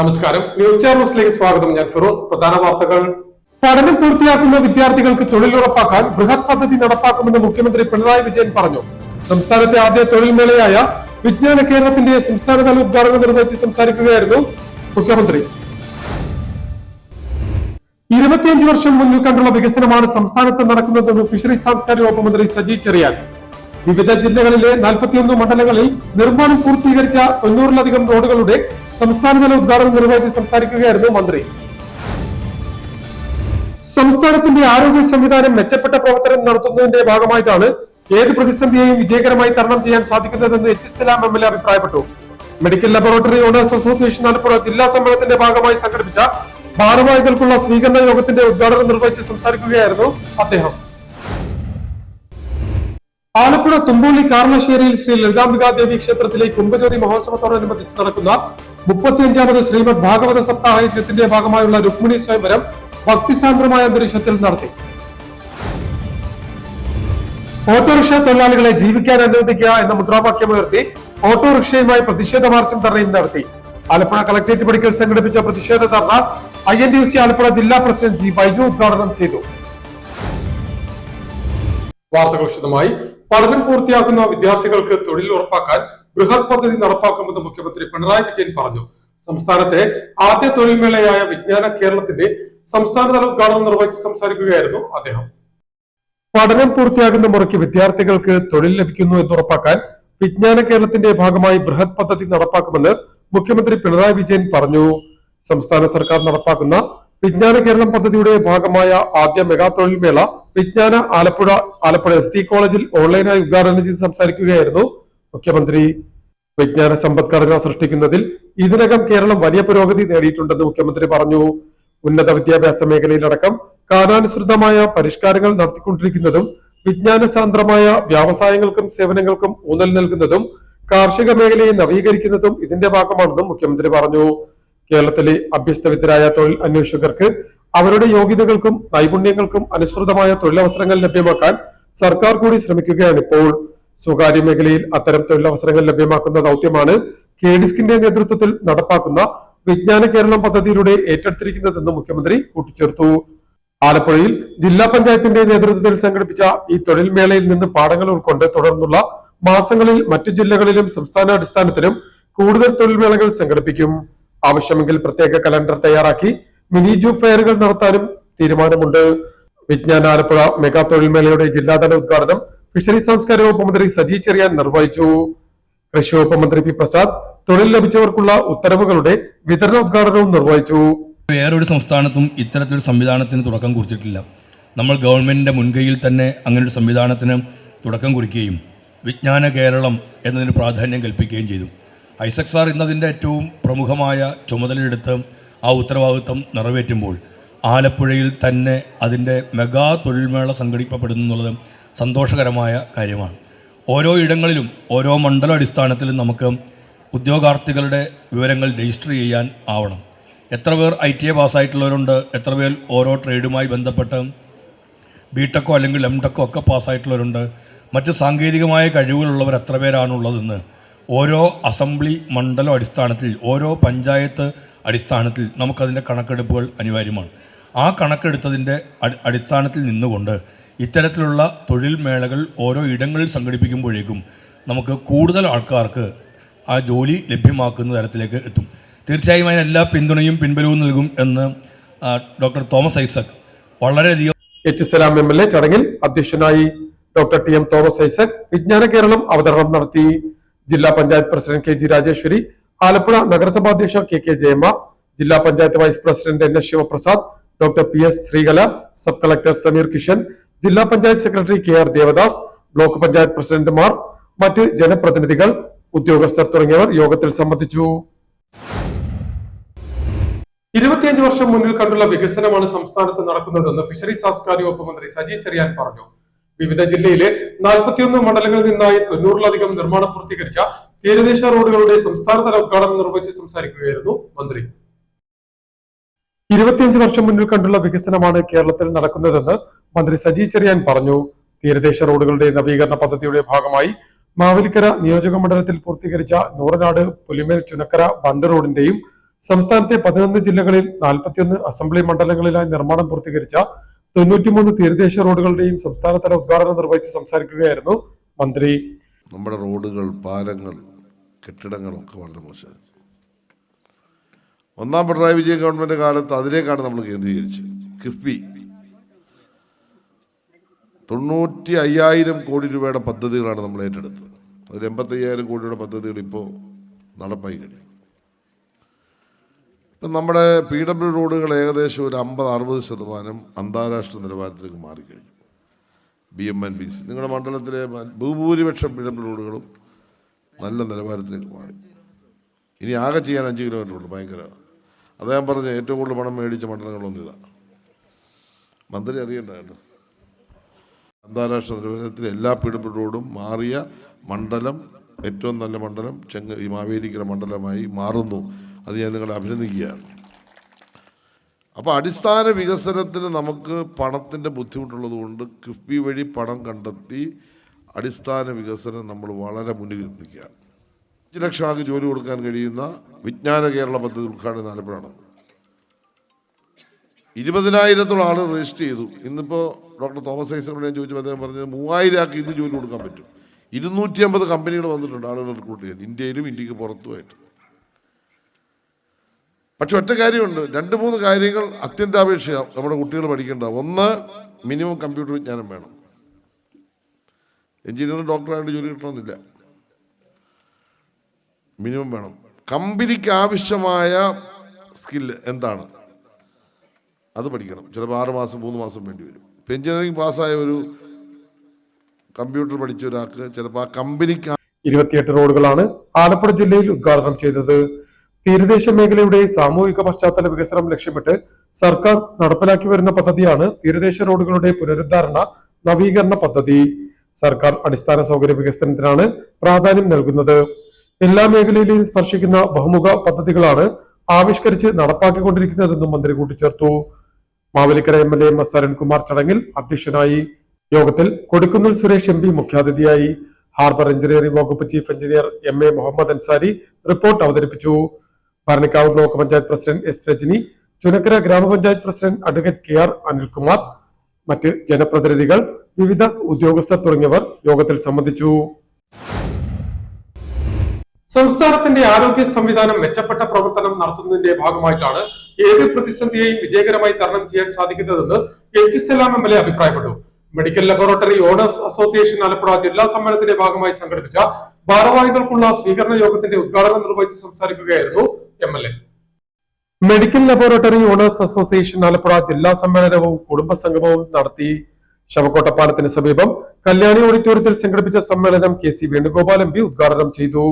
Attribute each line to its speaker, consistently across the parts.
Speaker 1: നമസ്കാരം. ന്യൂസ് ചാനൽസിലേക്ക് സ്വാഗതം. ഞാൻ ഫിറോസ്. പ്രധാന വാർത്തകൾ. പഠനം പൂർത്തിയാക്കുന്ന വിദ്യാർത്ഥികൾക്ക് തൊഴിൽ ഉറപ്പാക്കാൻ ബൃഹത് പദ്ധതി നടപ്പാക്കുമെന്ന് മുഖ്യമന്ത്രി പിണറായി വിജയൻ പറഞ്ഞു. സംസ്ഥാനത്തെ ആദ്യ തൊഴിൽ മേളയായ വിജ്ഞാന കേരളത്തിന്റെ സംസ്ഥാനതല ഉദ്ഘാടനം നിർവഹിച്ച് സംസാരിക്കുകയായിരുന്നു മുഖ്യമന്ത്രി. 25 വർഷം മുന്നിൽ കണ്ടുള്ള വികസനമാണ് സംസ്ഥാനത്ത് നടക്കുന്നതെന്ന് ഫിഷറീസ് സാംസ്കാരിക വകുപ്പ് മന്ത്രി സജി ചെറിയാൻ. വിവിധ ജില്ലകളിലെ 41 മണ്ഡലങ്ങളിൽ നിർമ്മാണം പൂർത്തീകരിച്ച 90-ലധികം റോഡുകളുടെ സംസ്ഥാനതല ഉദ്ഘാടനം നിർവഹിച്ച് സംസാരിക്കുകയായിരുന്നു മന്ത്രി. സംസ്ഥാനത്തിന്റെ ആരോഗ്യ സംവിധാനം മെച്ചപ്പെട്ട പ്രവർത്തനം നടത്തുന്നതിന്റെ ഭാഗമായിട്ടാണ് ഏത് പ്രതിസന്ധിയെയും വിജയകരമായി തരണം ചെയ്യാൻ സാധിക്കുന്നതെന്ന് എച്ച്.സലാം എം.എൽ.എ അഭിപ്രായപ്പെട്ടു. Medical laboratory owners association Alappuzha ജില്ലാ സമ്മേളനത്തിന്റെ ഭാഗമായി സംഘടിപ്പിച്ച ഭാരവാഹികൾക്കുള്ള സ്വീകരണ യോഗത്തിന്റെ ഉദ്ഘാടനം നിർവഹിച്ച് സംസാരിക്കുകയായിരുന്നു അദ്ദേഹം. ആലപ്പുഴ തുമ്പൂളി കാർണശ്ശേരിയിൽ ശ്രീ ലളിതാംബികാദേവി ക്ഷേത്രത്തിലെ കുംഭജ്യോതി മഹോത്സവത്തോടനുബന്ധിച്ച് നടക്കുന്ന 35ാമത് ശ്രീമദ് ഭാഗവത സപ്താഹ യജ്ഞത്തിന്റെ ഭാഗമായുള്ള രുക്മിണി സ്വയംവരം ഭക്തിസാന്ദ്രമായ അന്തരീക്ഷത്തിൽ നടത്തി. ഓട്ടോറിക്ഷ തൊഴിലാളികളെ ജീവിക്കാൻ അനുവദിക്കുക എന്ന മുദ്രാവാക്യമുയർത്തി ഓട്ടോറിക്ഷയുമായി പ്രതിഷേധ മാർച്ചും ധർണയും നടത്തി. ആലപ്പുഴ കളക്ടറേറ്റ് പടിക്കൽ സംഘടിപ്പിച്ച പ്രതിഷേധ ധർണ INTUC ആലപ്പുഴ ജില്ലാ പ്രസിഡന്റ് ജി ബൈജു ഉദ്ഘാടനം ചെയ്തു. വാർത്തകൾ വിശദമായി. പഠനം പൂർത്തിയാക്കുന്ന വിദ്യാർത്ഥികൾക്ക് തൊഴിൽ ഉറപ്പാക്കാൻ ബൃഹത് പദ്ധതി നടപ്പാക്കുമെന്ന് മുഖ്യമന്ത്രി പിണറായി വിജയൻ പറഞ്ഞു. സംസ്ഥാനത്തെ ആദ്യ തൊഴിൽ മേളയായ വിജ്ഞാന കേരളത്തിന്റെ സംസ്ഥാനതല ഉദ്ഘാടനം നിർവഹിച്ച് സംസാരിക്കുകയായിരുന്നു അദ്ദേഹം. പഠനം പൂർത്തിയാകുന്ന മുറയ്ക്ക് വിദ്യാർത്ഥികൾക്ക് തൊഴിൽ ലഭിക്കുന്നു എന്നുറപ്പാക്കാൻ വിജ്ഞാന കേരളത്തിന്റെ ഭാഗമായി ബൃഹത് പദ്ധതി നടപ്പാക്കുമെന്ന് മുഖ്യമന്ത്രി പിണറായി വിജയൻ പറഞ്ഞു. സംസ്ഥാന സർക്കാർ നടപ്പാക്കുന്ന വിജ്ഞാന കേരളം പദ്ധതിയുടെ ഭാഗമായ ആദ്യ മെഗാ തൊഴിൽ മേള വിജ്ഞാന ആലപ്പുഴ ST കോളേജിൽ ഓൺലൈനായി ഉദ്ഘാടനം ചെയ്ത് സംസാരിക്കുകയായിരുന്നു മുഖ്യമന്ത്രി. വിജ്ഞാന സമ്പദ്ഘടന സൃഷ്ടിക്കുന്നതിൽ ഇതിനകം കേരളം വലിയ പുരോഗതി നേടിയിട്ടുണ്ടെന്ന് മുഖ്യമന്ത്രി പറഞ്ഞു. ഉന്നത വിദ്യാഭ്യാസ മേഖലയിലടക്കം കാലാനുസൃതമായ പരിഷ്കാരങ്ങൾ നടത്തിക്കൊണ്ടിരിക്കുന്നതും വിജ്ഞാന സാന്ദ്രമായ വ്യവസായങ്ങൾക്കും സേവനങ്ങൾക്കും ഊന്നൽ നൽകുന്നതും കാർഷിക മേഖലയെ നവീകരിക്കുന്നതും ഇതിന്റെ ഭാഗമാണെന്നും മുഖ്യമന്ത്രി പറഞ്ഞു. കേരളത്തിലെ അഭ്യസ്തവിദ്യരായ തൊഴിൽ അന്വേഷകർക്ക് അവരുടെ യോഗ്യതകൾക്കും നൈപുണ്യങ്ങൾക്കും അനുസൃതമായ തൊഴിലവസരങ്ങൾ ലഭ്യമാക്കാൻ സർക്കാർ കൂടി ശ്രമിക്കുകയാണിപ്പോൾ. സ്വകാര്യ മേഖലയിൽ അത്തരം തൊഴിലവസരങ്ങൾ ലഭ്യമാക്കുന്ന ദൗത്യമാണ് KDSCന്റെ നേതൃത്വത്തിൽ നടപ്പാക്കുന്ന വിജ്ഞാന കേരളം പദ്ധതിയിലൂടെ ഏറ്റെടുത്തിരിക്കുന്നതെന്ന് മുഖ്യമന്ത്രി കൂട്ടിച്ചേർത്തു. ആലപ്പുഴയിൽ ജില്ലാ പഞ്ചായത്തിന്റെ നേതൃത്വത്തിൽ സംഘടിപ്പിച്ച ഈ തൊഴിൽ മേളയിൽ നിന്ന് പാഠങ്ങൾ ഉൾക്കൊണ്ട് തുടർന്നുള്ള മാസങ്ങളിൽ മറ്റു ജില്ലകളിലും സംസ്ഥാന അടിസ്ഥാനത്തിലും കൂടുതൽ തൊഴിൽ മേളകൾ സംഘടിപ്പിക്കും. ആവശ്യമെങ്കിൽ പ്രത്യേക കലണ്ടർ തയ്യാറാക്കി മിനി ജോബ് ഫെയറുകൾ നടത്താനും തീരുമാനമുണ്ട്. വിജ്ഞാന ആലപ്പുഴ മെഗാ തൊഴിൽ മേളയുടെ ജില്ലാതല ഉദ്ഘാടനം ഫിഷറീസ് സാംസ്കാരിക വകുപ്പ് മന്ത്രി സജി ചെറിയാൻ നിർവഹിച്ചു. കൃഷി വകുപ്പ് മന്ത്രി പി പ്രസാദ് തൊഴിൽ ലഭിച്ചവർക്കുള്ള ഉത്തരവുകളുടെ വിതരണ ഉദ്ഘാടനവും നിർവഹിച്ചു.
Speaker 2: വേറൊരു സംസ്ഥാനത്തും ഇത്തരത്തിലൊരു സംവിധാനത്തിന് തുടക്കം കുറിച്ചിട്ടില്ല. നമ്മൾ ഗവൺമെന്റിന്റെ മുൻകൈയിൽ തന്നെ അങ്ങനൊരു സംവിധാനത്തിന് തുടക്കം കുറിക്കുകയും വിജ്ഞാന കേരളം എന്നതിന് പ്രാധാന്യം കൽപ്പിക്കുകയും ചെയ്തു. ഐസക് സാർ ഇന്നതിൻ്റെ ഏറ്റവും പ്രമുഖമായ ചുമതലയെടുത്ത് ആ ഉത്തരവാദിത്വം നിറവേറ്റുമ്പോൾ ആലപ്പുഴയിൽ തന്നെ അതിൻ്റെ മെഗാ തൊഴിൽമേള സംഘടിക്കപ്പെടുന്നു എന്നുള്ളത് സന്തോഷകരമായ കാര്യമാണ്. ഓരോ ഇടങ്ങളിലും ഓരോ മണ്ഡല അടിസ്ഥാനത്തിലും നമുക്ക് ഉദ്യോഗാർത്ഥികളുടെ വിവരങ്ങൾ രജിസ്റ്റർ ചെയ്യാൻ ആവണം. എത്ര പേർ ITA പാസ്സായിട്ടുള്ളവരുണ്ട്, എത്ര പേർ ഓരോ ട്രേഡുമായി ബന്ധപ്പെട്ട് BTECോ അല്ലെങ്കിൽ MTECോ ഒക്കെ പാസ്സായിട്ടുള്ളവരുണ്ട്, മറ്റ് സാങ്കേതികമായ കഴിവുകളുള്ളവർ എത്ര പേരാണുള്ളതെന്ന് ഓരോ അസംബ്ലി മണ്ഡലം അടിസ്ഥാനത്തിൽ ഓരോ പഞ്ചായത്ത് അടിസ്ഥാനത്തിൽ നമുക്കതിൻ്റെ കണക്കെടുപ്പുകൾ അനിവാര്യമാണ്. ആ കണക്കെടുത്തതിൻ്റെ അടിസ്ഥാനത്തിൽ നിന്നുകൊണ്ട് ഇത്തരത്തിലുള്ള തൊഴിൽ മേളകൾ ഓരോ ഇടങ്ങളിൽ സംഘടിപ്പിക്കുമ്പോഴേക്കും നമുക്ക് കൂടുതൽ ആൾക്കാർക്ക് ആ ജോലി ലഭ്യമാക്കുന്ന തരത്തിലേക്ക് എത്തും. തീർച്ചയായും അതിന് എല്ലാ പിന്തുണയും പിൻബലവും നൽകും എന്ന് ഡോക്ടർ തോമസ് ഐസക് വളരെയധികം.
Speaker 1: എച്ച്.സലാം എം.എൽ.എ ചടങ്ങിൽ അധ്യക്ഷനായി. ഡോക്ടർ TM തോമസ് ഐസക് വിജ്ഞാന കേരളം അവതരണം നടത്തി. ജില്ലാ പഞ്ചായത്ത് പ്രസിഡന്റ് KG രാജേശ്വരി, ആലപ്പുഴ നഗരസഭാ അധ്യക്ഷ KK ജയമ്മ, ജില്ലാ panchayat vice president NS Sivaprasad, doctor PS Sreekala, sub collector Sameer Kishan, ജില്ലാ panchayat secretary KR Devadas, block panchayat പ്രസിഡന്റുമാർ, മറ്റ് ജനപ്രതിനിധികൾ, ഉദ്യോഗസ്ഥർ തുടങ്ങിയവർ യോഗത്തിൽ സംബന്ധിച്ചു. 25 വർഷം മുന്നിൽ കണ്ടുള്ള വികസനമാണ് സംസ്ഥാനത്ത് നടക്കുന്നതെന്ന് ഫിഷറീസ് സാംസ്കാരിക വകുപ്പ് മന്ത്രി സജി ചെറിയാൻ പറഞ്ഞു. വിവിധ ജില്ലയിലെ 41 മണ്ഡലങ്ങളിൽ നിന്നായി 90-ലധികം നിർമ്മാണം പൂർത്തീകരിച്ച തീരദേശ റോഡുകളുടെ സംസ്ഥാനതല ഉദ്ഘാടനം നിർവഹിച്ച് സംസാരിക്കുകയായിരുന്നു മന്ത്രി. 25 വർഷം മുന്നിൽ കണ്ടുള്ള വികസനമാണ് കേരളത്തിൽ നടക്കുന്നതെന്ന് മന്ത്രി സജി ചെറിയാൻ പറഞ്ഞു. തീരദേശ റോഡുകളുടെ നവീകരണ പദ്ധതിയുടെ ഭാഗമായി മാവേലിക്കര നിയോജക മണ്ഡലത്തിൽ പൂർത്തീകരിച്ച നൂറനാട് പുലിമേൽ ചുനക്കര ബണ്ട് റോഡിന്റെയും സംസ്ഥാനത്തെ 11 ജില്ലകളിൽ 41 അസംബ്ലി മണ്ഡലങ്ങളിലായി നിർമ്മാണം പൂർത്തീകരിച്ച 93 തീരദേശ റോഡുകളുടെയും സംസ്ഥാനതല ഉദ്ഘാടനം നിർവഹിച്ച് സംസാരിക്കുകയായിരുന്നു മന്ത്രി.
Speaker 3: നമ്മുടെ റോഡുകൾ, പാലങ്ങൾ, കെട്ടിടങ്ങളൊക്കെ വളരെ മോശമാണ്. ഒന്നാം പിണറായി വിജയൻ ഗവൺമെന്റ് കാലത്ത് അതിലേക്കാണ് നമ്മൾ കേന്ദ്രീകരിച്ചത്. കിഫ്ബി 95,000 കോടി രൂപയുടെ പദ്ധതികളാണ് നമ്മൾ ഏറ്റെടുത്തത്. അതിൽ 85,000 കോടിയുടെ പദ്ധതികൾ ഇപ്പോൾ നടപ്പായി കഴിഞ്ഞു. ഇപ്പം നമ്മുടെ PW റോഡുകൾ ഏകദേശം ഒരു 50-60% അന്താരാഷ്ട്ര നിലവാരത്തിലേക്ക് മാറിക്കഴിഞ്ഞു. BMNBC നിങ്ങളുടെ മണ്ഡലത്തിലെ ഭൂരിപക്ഷം PW റോഡുകളും നല്ല നിലവാരത്തിലേക്ക് മാറി. ഇനി ആകെ ചെയ്യാൻ 5 കിലോമീറ്റർ ഉള്ളൂ. ഭയങ്കര അദ്ദേഹം പറഞ്ഞ ഏറ്റവും കൂടുതൽ പണം മേടിച്ച മണ്ഡലങ്ങളൊന്നും ഇതാണ്. മന്ത്രി അറിയണ്ടായിരുന്നു. അന്താരാഷ്ട്ര നിലവാരത്തിൽ എല്ലാ PW റോഡും മാറിയ മണ്ഡലം, ഏറ്റവും നല്ല മണ്ഡലം ഈ മാവേലിക്കര മണ്ഡലമായി മാറുന്നു. അത് ഞാൻ നിങ്ങളെ അഭിനന്ദിക്കുകയാണ്. അപ്പോൾ അടിസ്ഥാന വികസനത്തിന് നമുക്ക് പണത്തിൻ്റെ ബുദ്ധിമുട്ടുള്ളത് കൊണ്ട് കിഫ്ബി വഴി പണം കണ്ടെത്തി അടിസ്ഥാന വികസനം നമ്മൾ വളരെ മുന്നിൽ നിൽക്കുകയാണ്. 5 ലക്ഷം ആൾക്ക് ജോലി കൊടുക്കാൻ കഴിയുന്ന വിജ്ഞാന കേരള പദ്ധതി ഉദ്ഘാടനം ആലപ്പുഴയാണ്. 20,000-ഓളം ആൾ രജിസ്റ്റർ ചെയ്തു. ഇന്നിപ്പോൾ ഡോക്ടർ തോമസ് ഐസക് ഞാൻ ചോദിച്ചപ്പോൾ അദ്ദേഹം പറഞ്ഞത് 3,000 ആൾക്ക് ഇന്ന് ജോലി കൊടുക്കാൻ പറ്റും. 250 കമ്പനികൾ വന്നിട്ടുണ്ട് ആളുകൾ റിക്രൂട്ട് ചെയ്യാൻ, ഇന്ത്യയിലും ഇന്ത്യക്ക് പുറത്തുമായിട്ട്. പക്ഷെ ഒറ്റ കാര്യമുണ്ട്, 2-3 കാര്യങ്ങൾ അത്യന്താപേക്ഷിതം നമ്മുടെ കുട്ടികൾ പഠിക്കേണ്ട. ഒന്ന്, മിനിമം കമ്പ്യൂട്ടർ വിജ്ഞാനം വേണം. എഞ്ചിനീയറും ഡോക്ടറായിട്ട് ജോലി കിട്ടണമെന്നില്ല, മിനിമം വേണം. കമ്പനിക്ക് ആവശ്യമായ സ്കില്ല് എന്താണ് അത് പഠിക്കണം. ചിലപ്പോൾ 6 മാസം 3 മാസം വേണ്ടി വരും. ഇപ്പം എഞ്ചിനീയറിംഗ് പാസ്സായ ഒരു കമ്പ്യൂട്ടർ പഠിച്ച ഒരാൾക്ക് ചിലപ്പോൾ ആ കമ്പനിക്ക്
Speaker 1: 28 റോഡുകളാണ് ആലപ്പുഴ ജില്ലയിൽ ഉദ്ഘാടനം ചെയ്തത്. തീരദേശ മേഖലയുടെ സാമൂഹിക പശ്ചാത്തല വികസനം ലക്ഷ്യമിട്ട് സർക്കാർ നടപ്പിലാക്കി വരുന്ന പദ്ധതിയാണ് തീരദേശ റോഡുകളുടെ പുനരുദ്ധാരണ നവീകരണ പദ്ധതി. സർക്കാർ അടിസ്ഥാന സൗകര്യ വികസനത്തിനാണ് പ്രാധാന്യം നൽകുന്നത്. എല്ലാ മേഖലയിലെയും സ്പർശിക്കുന്ന ബഹുമുഖ പദ്ധതികളാണ് ആവിഷ്കരിച്ച് നടപ്പാക്കിക്കൊണ്ടിരിക്കുന്നതെന്നും മന്ത്രി കൂട്ടിച്ചേർത്തു. മാവേലിക്കര MLA MS അരുൺകുമാർ ചടങ്ങിൽ അധ്യക്ഷനായി. യോഗത്തിൽ കൊടിക്കുന്നിൽ സുരേഷ് MP മുഖ്യാതിഥിയായി. ഹാർബർ എഞ്ചിനീയറിംഗ് വകുപ്പ് chief engineer MA Muhammad Ansari report അവതരിപ്പിച്ചു. Bharanikkavu block panchayat president S Rajani, Chunakkara ഗ്രാമപഞ്ചായത്ത് പ്രസിഡന്റ് അഡ്വക്കേറ്റ് KR അനിൽകുമാർ, മറ്റ് ജനപ്രതിനിധികൾ, വിവിധ ഉദ്യോഗസ്ഥർ തുടങ്ങിയവർ യോഗത്തിൽ സംബന്ധിച്ചു. സംസ്ഥാനത്തിന്റെ ആരോഗ്യ സംവിധാനം മെച്ചപ്പെട്ട പ്രവർത്തനം നടത്തുന്നതിന്റെ ഭാഗമായിട്ടാണ് ഏത് പ്രതിസന്ധിയെയും വിജയകരമായി തരണം ചെയ്യാൻ സാധിക്കുന്നതെന്ന് HSLM MLA അഭിപ്രായപ്പെട്ടു. Medical laboratory owners association Alappuzha ജില്ലാ സമ്മേളനത്തിന്റെ ഭാഗമായി സംഘടിപ്പിച്ച ഭാരവാഹികൾക്കുള്ള സ്വീകരണ യോഗത്തിന്റെ ഉദ്ഘാടനം നിർവഹിച്ച് സംസാരിക്കുകയായിരുന്നു MLA. Medical laboratory owners association Alappuzha ജില്ലാ സമ്മേളനവും കുടുംബസംഗമവും നടത്തി. ശവക്കോട്ടപ്പാലത്തിന് സമീപം കല്യാണി ഓഡിറ്റോറിയത്തിൽ സംഘടിപ്പിച്ച സമ്മേളനം KC വേണുഗോപാൽ MP ഉദ്ഘാടനം ചെയ്തു.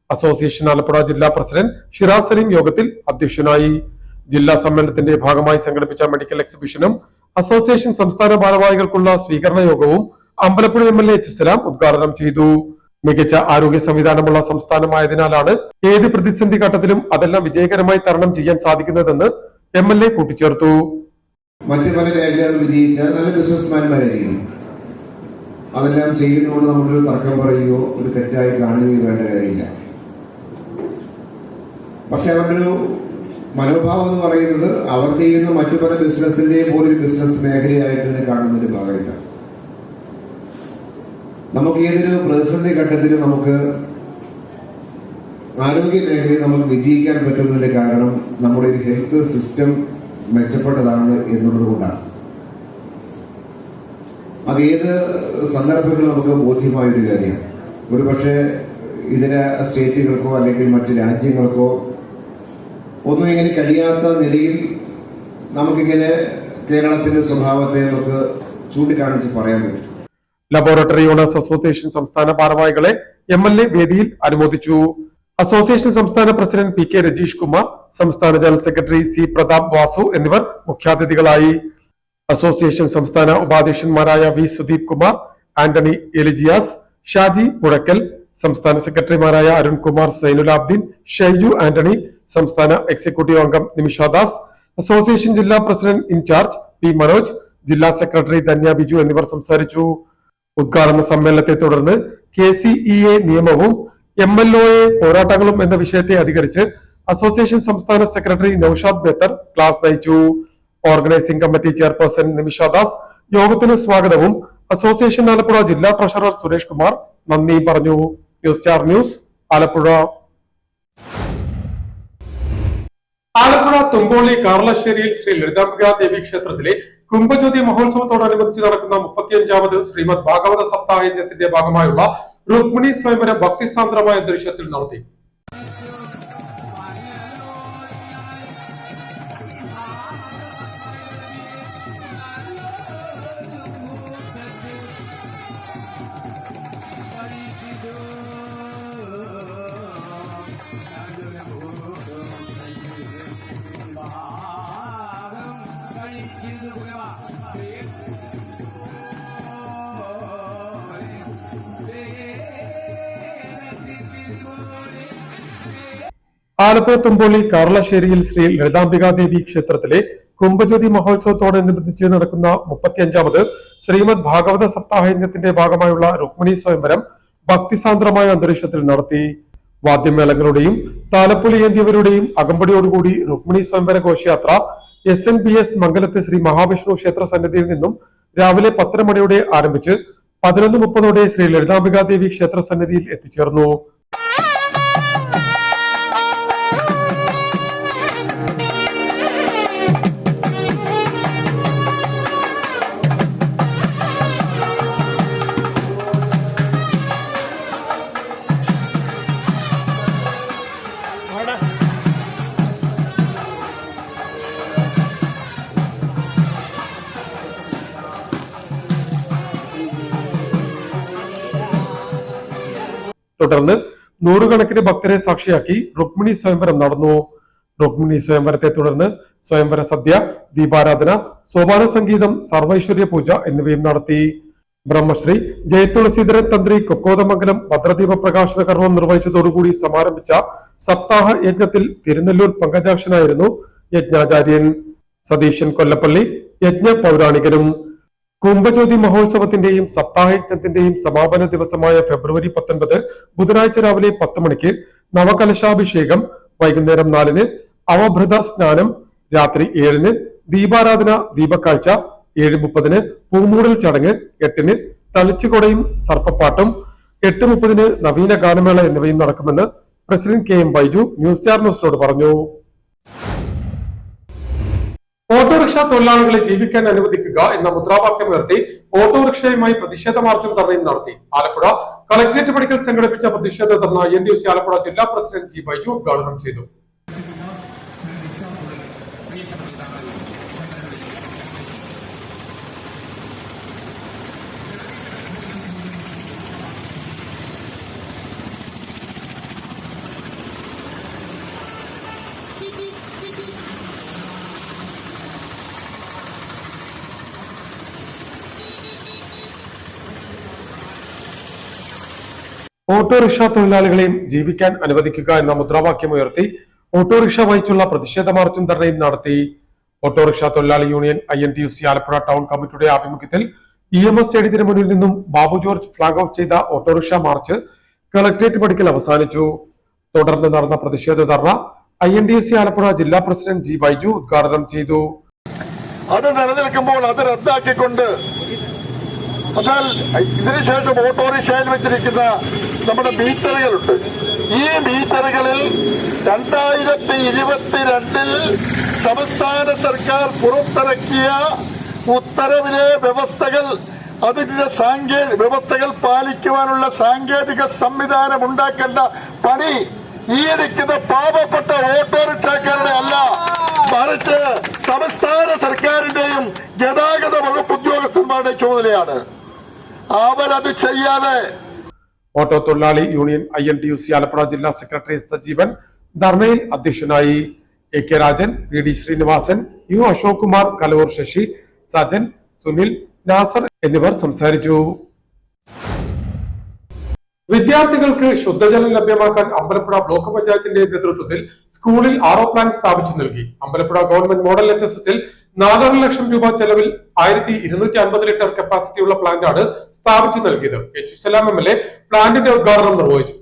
Speaker 1: അസോസിയേഷൻ ആലപ്പുഴ ജില്ലാ പ്രസിഡന്റ് ഷിറാസ് സലീം യോഗത്തിൽ അധ്യക്ഷനായി. ജില്ലാ സമ്മേളനത്തിന്റെ ഭാഗമായി സംഘടിപ്പിച്ച മെഡിക്കൽ എക്സിബിഷനും അസോസിയേഷൻ സംസ്ഥാന ഭാരവാഹികൾക്കുള്ള സ്വീകരണ യോഗവും അമ്പലപ്പുഴ MLA HSLM ഉദ്ഘാടനം ചെയ്തു. മികച്ച ആരോഗ്യ സംവിധാനമുള്ള സംസ്ഥാനമായതിനാലാണ് ഏത് പ്രതിസന്ധി ഘട്ടത്തിലും അതെല്ലാം വിജയകരമായി തരണം ചെയ്യാൻ സാധിക്കുന്നതെന്ന് MLA കൂട്ടിച്ചേർത്തു.
Speaker 4: മറ്റു പല മേഖലകൾ വിജയിച്ച നല്ല ബിസിനസ്മാൻമാരായിരിക്കും. അതെല്ലാം ചെയ്യുന്നതുകൊണ്ട് നമ്മളൊരു തർക്കം പറയുകയോ ഒരു തെറ്റായി കാണുകയോ വേണ്ട കാര്യമില്ല. പക്ഷെ അവരുടെ ഒരു മനോഭാവം എന്ന് പറയുന്നത് അവർ ചെയ്യുന്ന മറ്റു പല ബിസിനസിന്റെയും പോലും ബിസിനസ് മേഖലയായിട്ട് കാണുന്നതിന് ഭാഗമില്ല. നമുക്ക് ഏതൊരു പ്രതിസന്ധി ഘട്ടത്തിൽ നമുക്ക് ആരോഗ്യ മേഖലയിൽ നമുക്ക് വിജയിക്കാൻ പറ്റുന്നതിന്റെ കാരണം നമ്മുടെ ഒരു ഹെൽത്ത് സിസ്റ്റം മെച്ചപ്പെട്ടതാണ് എന്നുള്ളത് കൊണ്ടാണ്. അത് ഏത് സന്ദർഭത്തിലും നമുക്ക് ബോധ്യമായൊരു കാര്യമാണ്. ഒരു പക്ഷേ ഇതര സ്റ്റേറ്റുകൾക്കോ അല്ലെങ്കിൽ മറ്റു രാജ്യങ്ങൾക്കോ ഒന്നും ഇങ്ങനെ കഴിയാത്ത നിലയിൽ നമുക്കിങ്ങനെ കേരളത്തിന്റെ സ്വഭാവത്തെ നമുക്ക് ചൂണ്ടിക്കാണിച്ച് പറയാൻ പറ്റും.
Speaker 1: ലബോറട്ടറി ഓണേഴ്സ് അസോസിയേഷൻ സംസ്ഥാന ഭാരവാഹികളെ MLA വേദിയിൽ അനുമോദിച്ചു. അസോസിയേഷൻ സംസ്ഥാന പ്രസിഡന്റ് PK രജീഷ് കുമാർ, സംസ്ഥാന general secretary C Pratap Vasu എന്നിവർ മുഖ്യാതിഥികളായി. അസോസിയേഷൻ സംസ്ഥാന ഉപാധ്യക്ഷന്മാരായ V സുദീപ് കുമാർ, ആന്റണി എലിജിയാസ്, ഷാജി പുഴക്കൽ, സംസ്ഥാന സെക്രട്ടറിമാരായ അരുൺകുമാർ, സൈനുലാബ്ദീൻ, ഷൈജു ആന്റണി, സംസ്ഥാന എക്സിക്യൂട്ടീവ് അംഗം നിമിഷദാസ്, അസോസിയേഷൻ ജില്ലാ പ്രസിഡന്റ് ഇൻചാർജ് P മനോജ്, ജില്ലാ സെക്രട്ടറി ധന്യ ബിജു എന്നിവർ സംസാരിച്ചു. ഉദ്ഘാടന സമ്മേളനത്തെ തുടർന്ന് KCEA നിയമവും MLOA പോരാട്ടങ്ങളും എന്ന വിഷയത്തെ അധികരിച്ച് അസോസിയേഷൻ സംസ്ഥാന സെക്രട്ടറി നൌഷാദ് ബേത്തർ ക്ലാസ് നയിച്ചു. ഓർഗനൈസിംഗ് കമ്മിറ്റി ചെയർപേഴ്സൺ നിമിഷ ദാസ് യോഗത്തിന് സ്വാഗതവും അസോസിയേഷൻ ആലപ്പുഴ ജില്ലാ ട്രഷറർ സുരേഷ് കുമാർ നന്ദി പറഞ്ഞു. News star news Alappuzha. Alappuzha Thumpoly കാർലശ്ശേരിയിൽ ശ്രീ ലളിതാംബിക ദേവി ക്ഷേത്രത്തിലെ കുംഭജ്യോതി മഹോത്സവത്തോടനുബന്ധിച്ച് നടക്കുന്ന 35ാമത് ശ്രീമദ് ഭാഗവത സപ്താഹ യജ്ഞത്തിന്റെ ഭാഗമായുള്ള രുക്മിണി സ്വയംവരം ഭക്തിസാന്ദ്രമായ അന്തരീക്ഷത്തിൽ നടത്തി. ആലപ്പുഴ തുമ്പോളി കാർലശ്ശേരിയിൽ ശ്രീ ലളിതാംബികാദേവി ക്ഷേത്രത്തിലെ കുംഭജ്യോതി മഹോത്സവത്തോടനുബന്ധിച്ച് നടക്കുന്ന 35ാമത് ശ്രീമദ് ഭാഗവത സപ്താഹയജ്ഞത്തിന്റെ ഭാഗമായുള്ള രുക്മിണി സ്വയംവരം ഭക്തിസാന്ദ്രമായ അന്തരീക്ഷത്തിൽ നടത്തി. വാദ്യമേളങ്ങളുടെയും താലപ്പൊലി ഏന്തിയവരുടെയും അകമ്പടിയോടുകൂടി രുക്മിണി സ്വയംവര ഘോഷയാത്ര SNBS മംഗലത്ത് ശ്രീ മഹാവിഷ്ണു ക്ഷേത്ര സന്നിധിയിൽ നിന്നും രാവിലെ 10 മണിയോടെ ആരംഭിച്ച് 11:30 ശ്രീ ലളിതാംബികാദേവി ക്ഷേത്ര സന്നിധിയിൽ എത്തിച്ചേർന്നു. തുടർന്ന് നൂറുകണക്കിന് ഭക്തരെ സാക്ഷിയാക്കി രുക്മിണി സ്വയംവരം നടന്നു. രുക്മിണി സ്വയംവരത്തെ തുടർന്ന് സ്വയംവര സദ്യ, ദീപാരാധന, സോപാന സംഗീതം, സർവൈശ്വര്യ പൂജ എന്നിവയും നടത്തി. ബ്രഹ്മശ്രീ ജയതുളസീധരൻ തന്ത്രി കൊക്കോതമംഗലം ഭദ്രദീപ പ്രകാശന കർമ്മം നിർവഹിച്ചതോടുകൂടി സമാരംഭിച്ച സപ്താഹ യജ്ഞത്തിൽ തിരുനെല്ലൂർ പങ്കജാക്ഷനായിരുന്നു യജ്ഞാചാര്യൻ. സതീശൻ കൊല്ലപ്പള്ളി യജ്ഞ പൗരാണികനും. കുംഭജ്യോതി മഹോത്സവത്തിന്റെയും സപ്താഹയജ്ഞത്തിന്റെയും സമാപന ദിവസമായ ഫെബ്രുവരി 19 ബുധനാഴ്ച രാവിലെ 10 മണിക്ക് നവകലശാഭിഷേകം, വൈകുന്നേരം 4-ന് അവഭൃത സ്നാനം, രാത്രി 7-ന് ദീപാരാധന ദീപക്കാഴ്ച, 7:30-ന് പൂമൂടൽ ചടങ്ങ്, 8-ന് തളിച്ചുകൊടയും സർപ്പപ്പാട്ടും, 8:30-ന് നവീന ഗാനമേള എന്നിവയും നടക്കുമെന്ന് president KM Baiju news star ന്യൂസിനോട് പറഞ്ഞു. ഓട്ടോറിക്ഷ തൊഴിലാളികളെ ജീവിക്കാൻ അനുവദിക്കുക എന്ന മുദ്രാവാക്യമുയർത്തി ഓട്ടോറിക്ഷയുമായി പ്രതിഷേധ മാർച്ചും ധർണയും നടത്തി. ആലപ്പുഴ കളക്ടറേറ്റ് പടിക്കൽ സംഘടിപ്പിച്ച പ്രതിഷേധ ധർണ NTUC ആലപ്പുഴ ജില്ലാ പ്രസിഡന്റ് G ബൈജു ഉദ്ഘാടനം ചെയ്തു. ഓട്ടോറിക്ഷ തൊഴിലാളികളെയും ജീവിക്കാൻ അനുവദിക്കുക എന്ന മുദ്രാവാക്യമുയർത്തി ഓട്ടോറിക്ഷ വഹിച്ചുള്ള പ്രതിഷേധ മാർച്ചും ധർണയും നടത്തി. ഓട്ടോറിക്ഷ തൊഴിലാളി യൂണിയൻ INTUC ആലപ്പുഴ ടൗൺ കമ്മിറ്റിയുടെ ആഭിമുഖ്യത്തിൽ EMS സ്റ്റേഡിയത്തിന് മുന്നിൽ നിന്നും ബാബു ജോർജ് ഫ്ളാഗ് ഓഫ് ചെയ്ത ഓട്ടോറിക്ഷ മാർച്ച് കളക്ടറേറ്റ് പടിക്കൽ അവസാനിച്ചു. തുടർന്ന് നടന്ന പ്രതിഷേധ ധർണ INTUC ആലപ്പുഴ ജില്ലാ പ്രസിഡന്റ് G ബൈജു ഉദ്ഘാടനം ചെയ്തു.
Speaker 5: അത് നിലനിൽക്കുമ്പോൾ അത് റദ്ദാക്കിക്കൊണ്ട് എന്നാൽ ഇതിനുശേഷം ഓട്ടോറിക്ഷയിൽ വെച്ചിരിക്കുന്ന നമ്മുടെ മീറ്ററുകളുണ്ട്. ഈ മീറ്ററുകളിൽ 2022 സംസ്ഥാന സർക്കാർ പുറത്തിറക്കിയ ഉത്തരവിലെ വ്യവസ്ഥകൾ, അതിന്റെ വ്യവസ്ഥകൾ പാലിക്കുവാനുള്ള സാങ്കേതിക സംവിധാനം ഉണ്ടാക്കേണ്ട പണി ഈ ഇരിക്കുന്ന പാവപ്പെട്ട ഓട്ടോറിക്ഷക്കാരുടെ അല്ല, മറിച്ച് സംസ്ഥാന സർക്കാരിന്റെയും ഗതാഗത വകുപ്പ് ഉദ്യോഗസ്ഥന്മാരുടെ ചുമതലയാണ്. അവരത് ചെയ്യാതെ
Speaker 1: ഓട്ടോ തൊഴിലാളി യൂണിയൻ INTUC ആലപ്പുഴ ജില്ലാ സെക്രട്ടറി സജീവൻ ധർണയിൽ അധ്യക്ഷനായി. AK Rajan, PD Sreenivasan, U Ashok Kumar, Kaloor Sasi, Sajan, Sunil, Nasar എന്നിവർ സംസാരിച്ചു. വിദ്യാർത്ഥികൾക്ക് ശുദ്ധജലം ലഭ്യമാക്കാൻ അമ്പലപ്പുഴ ബ്ലോക്ക് പഞ്ചായത്തിന്റെ നേതൃത്വത്തിൽ സ്കൂളിൽ RO പ്ലാന്റ് സ്ഥാപിച്ചു നൽകി. അമ്പലപ്പുഴ ഗവൺമെന്റ് മോഡൽ HSSൽ 4.5 ലക്ഷം രൂപ ചെലവിൽ 1250 ലിറ്റർ കപ്പാസിറ്റിയുള്ള പ്ലാന്റാണ് സ്ഥാപിച്ചു നൽകിയത്. HSLM MLA പ്ലാന്റിന്റെ ഉദ്ഘാടനം നിർവഹിച്ചു.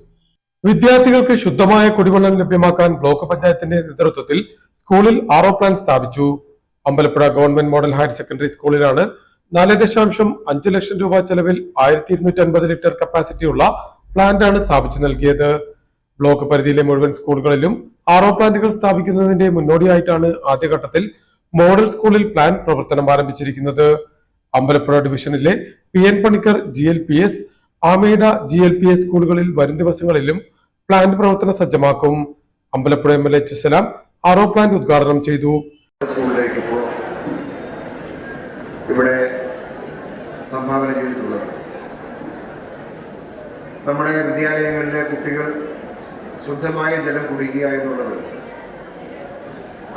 Speaker 1: വിദ്യാർത്ഥികൾക്ക് ശുദ്ധമായ കുടിവെള്ളം ലഭ്യമാക്കാൻ ബ്ലോക്ക് പഞ്ചായത്തിന്റെ നേതൃത്വത്തിൽ സ്കൂളിൽ RO പ്ലാന്റ് സ്ഥാപിച്ചു. Ambalappuzha government model higher secondary സ്കൂളിലാണ് 4.5 ലക്ഷം രൂപ ചെലവിൽ 1250 ലിറ്റർ കപ്പാസിറ്റിയുള്ള പ്ലാന്റാണ് സ്ഥാപിച്ചു നൽകിയത്. ബ്ലോക്ക് പരിധിയിലെ മുഴുവൻ സ്കൂളുകളിലും RO പ്ലാന്റുകൾ സ്ഥാപിക്കുന്നതിന്റെ മുന്നോടിയായിട്ടാണ് ആദ്യഘട്ടത്തിൽ മോഡൽ സ്കൂളിൽ പ്ലാന്റ് പ്രവർത്തനം ആരംഭിച്ചിരിക്കുന്നത്. അമ്പലപ്പുഴ ഡിവിഷനിലെ PN പണിക്കർ GLPS, ആമേഡ GLPS സ്കൂളുകളിൽ വരും ദിവസങ്ങളിലും പ്ലാന്റ് പ്രവർത്തന സജ്ജമാക്കും. അമ്പലപ്പുഴ MLA സലാം RO പ്ലാന്റ് ഉദ്ഘാടനം ചെയ്തു.
Speaker 4: സ്കൂളിലേക്ക് ഇപ്പോൾ ഇവിടെ സംഭാവന ചെയ്തിട്ടുള്ളത് നമ്മുടെ വിദ്യാലയങ്ങളിലെ കുട്ടികൾ ശുദ്ധമായ ജലം കുടിക്കുക എന്നുള്ളത്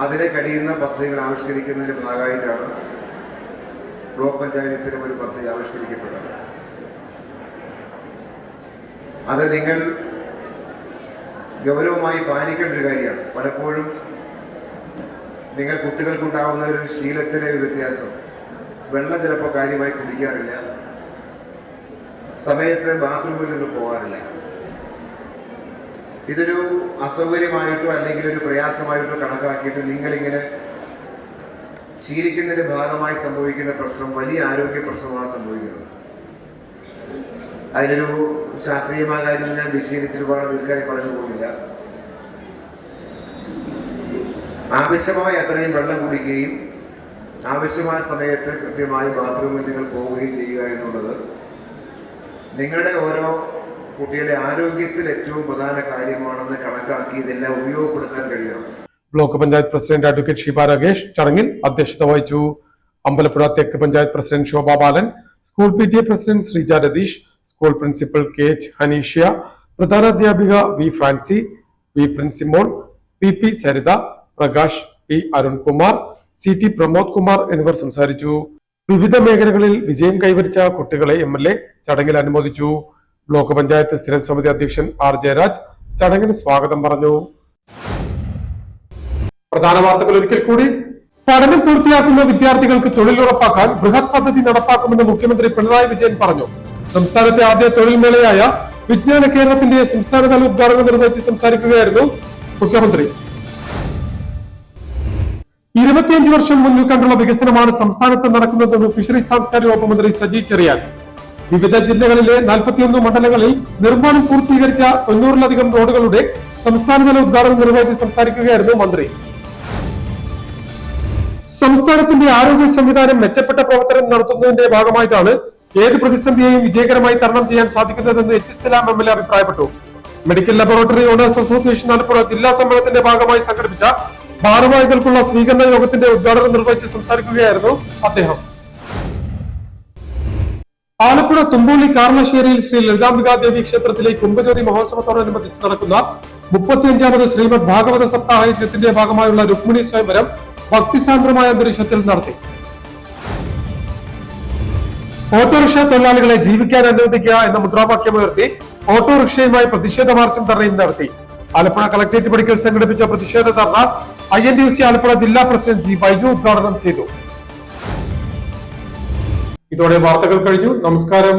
Speaker 4: അതിനെ കഴിയുന്ന പദ്ധതികൾ ആവിഷ്കരിക്കുന്നതിന്റെ ഭാഗമായിട്ടാണ് ബ്ലോക്ക് പഞ്ചായത്തിലും ഒരു പദ്ധതി ആവിഷ്കരിക്കപ്പെട്ടത്. അത് നിങ്ങൾ ഗൗരവമായി പാലിക്കേണ്ട ഒരു കാര്യമാണ്. പലപ്പോഴും നിങ്ങൾ കുട്ടികൾക്കുണ്ടാകുന്ന ഒരു ശീലത്തിലെ ഒരു വ്യത്യാസം, വെള്ളം ചിലപ്പോൾ കാര്യമായി കുടിക്കാറില്ല, സമയത്ത് ബാത്റൂമിൽ നിന്ന് പോകാറില്ല. ഇതൊരു അസൗകര്യമായിട്ടോ അല്ലെങ്കിൽ ഒരു പ്രയാസമായിട്ടോ കണക്കാക്കിയിട്ട് നിങ്ങളിങ്ങനെ ശീലിക്കുന്നതിന്റെ ഭാഗമായി സംഭവിക്കുന്ന പ്രശ്നം വലിയ ആരോഗ്യ പ്രശ്നമാണ് സംഭവിക്കുന്നത്. അതിലൊരു ശാസ്ത്രീയമായ കാര്യം ഞാൻ വിശദീകരിച്ച് ഒരുപാട് ദീർഘമായി പറഞ്ഞു പോകുന്നില്ല. ആവശ്യമായ അത്രയും വെള്ളം കുടിക്കുകയും ആവശ്യമായ സമയത്ത് കൃത്യമായി ബാത്റൂമിൽ നിങ്ങൾ പോവുകയും ചെയ്യുക എന്നുള്ളത് നിങ്ങളുടെ ഓരോ കുട്ടിയുടെ ആരോഗ്യത്തിൽ ഏറ്റവും പ്രധാന കാര്യമാണെന്ന് കണക്കാക്കി ഇതെല്ലാം ഉപയോഗപ്പെടുത്താൻ കഴിയണം.
Speaker 1: Block panchayat president advocate Shiba Ragesh ചടങ്ങിൽ അധ്യക്ഷത വഹിച്ചു. അമ്പലപ്പുഴ തെക്ക് panchayat president Shobha Balan, school PTA president Sreeja Ratheesh, school principal KH Haneeshya, പ്രധാനാധ്യാപിക V Francy, V Princymol, PP Saritha, Prakash, P Arunkumar, CT Pramod Kumar എന്നിവർ സംസാരിച്ചു. വിവിധ മേഖലകളിൽ വിജയം കൈവരിച്ച കുട്ടികളെ MLA ചടങ്ങിൽ അനുമോദിച്ചു. ബ്ലോക്ക് പഞ്ചായത്ത് സ്ഥിരം സമിതി അധ്യക്ഷൻ R ജയരാജ് ചടങ്ങിന് സ്വാഗതം പറഞ്ഞു. പ്രധാന വാർത്തകൾ ഒരിക്കൽ കൂടി. പഠനം പൂർത്തിയാക്കുന്ന വിദ്യാർത്ഥികൾക്ക് തൊഴിൽ ഉറപ്പാക്കാൻ ബൃഹത് പദ്ധതി നടപ്പാക്കുമെന്ന് മുഖ്യമന്ത്രി പിണറായി വിജയൻ പറഞ്ഞു. സംസ്ഥാനത്തെ ആദ്യ തൊഴിൽ മേളയായ വിജ്ഞാന കേരളത്തിന്റെ സംസ്ഥാനതല ഉദ്ഘാടനം നിർവഹിച്ച് സംസാരിക്കുകയായിരുന്നു മുഖ്യമന്ത്രി. 25 വർഷം മുന്നിൽ കണ്ടുള്ള വികസനമാണ് സംസ്ഥാനത്ത് നടക്കുന്നതെന്ന് ഫിഷറീസ് സാംസ്കാരിക വകുപ്പ് മന്ത്രി സജി ചെറിയാൻ. വിവിധ ജില്ലകളിലെ 41 മണ്ഡലങ്ങളിൽ നിർമ്മാണം പൂർത്തീകരിച്ച 90-ലധികം റോഡുകളുടെ സംസ്ഥാനതല ഉദ്ഘാടനം നിർവഹിച്ച് സംസാരിക്കുകയായിരുന്നു മന്ത്രി. സംസ്ഥാനത്തിന്റെ ആരോഗ്യ സംവിധാനം മെച്ചപ്പെട്ട പ്രവർത്തനം നടത്തുന്നതിന്റെ ഭാഗമായിട്ടാണ് ഏത് പ്രതിസന്ധിയെയും വിജയകരമായി തരണം ചെയ്യാൻ സാധിക്കുന്നതെന്ന് H സലാം MLA അഭിപ്രായപ്പെട്ടു. Medical laboratory owners association Alappuzha ജില്ലാ സമ്മേളനത്തിന്റെ ഭാഗമായി സംഘടിപ്പിച്ച ഭാരവാഹികൾക്കുള്ള സ്വീകരണ യോഗത്തിന്റെ ഉദ്ഘാടനം നിർവഹിച്ച് സംസാരിക്കുകയായിരുന്നു അദ്ദേഹം. ആലപ്പുഴ തുമ്പൂളി കാർണശ്ശേരിയിൽ ശ്രീ ലളിതാംബികാദേവി ക്ഷേത്രത്തിലെ കുംഭജ്യോതി മഹോത്സവത്തോടനുബന്ധിച്ച് നടക്കുന്ന 35ാമത് ശ്രീമദ് ഭാഗവത സപ്താഹ യജ്ഞത്തിന്റെ ഭാഗമായുള്ള രുക്മിണി സ്വയംവരം ഭക്തിസാന്ദ്രമായ അന്തരീക്ഷത്തിൽ നടത്തി. ഓട്ടോറിക്ഷ തൊഴിലാളികളെ ജീവിക്കാൻ അനുവദിക്കുക എന്ന മുദ്രാവാക്യമുയർത്തി ഓട്ടോറിക്ഷയുമായി പ്രതിഷേധ മാർച്ചും ധർണയും നടത്തി. ആലപ്പുഴ കളക്ടറേറ്റ് പടിക്കൽ സംഘടിപ്പിച്ച പ്രതിഷേധ ധർണ INTUC ആലപ്പുഴ ജില്ലാ പ്രസിഡന്റ് G ബൈജു ഉദ്ഘാടനം ചെയ്തു. ഇതോടെ വാർത്തകൾ കഴിഞ്ഞു. നമസ്കാരം.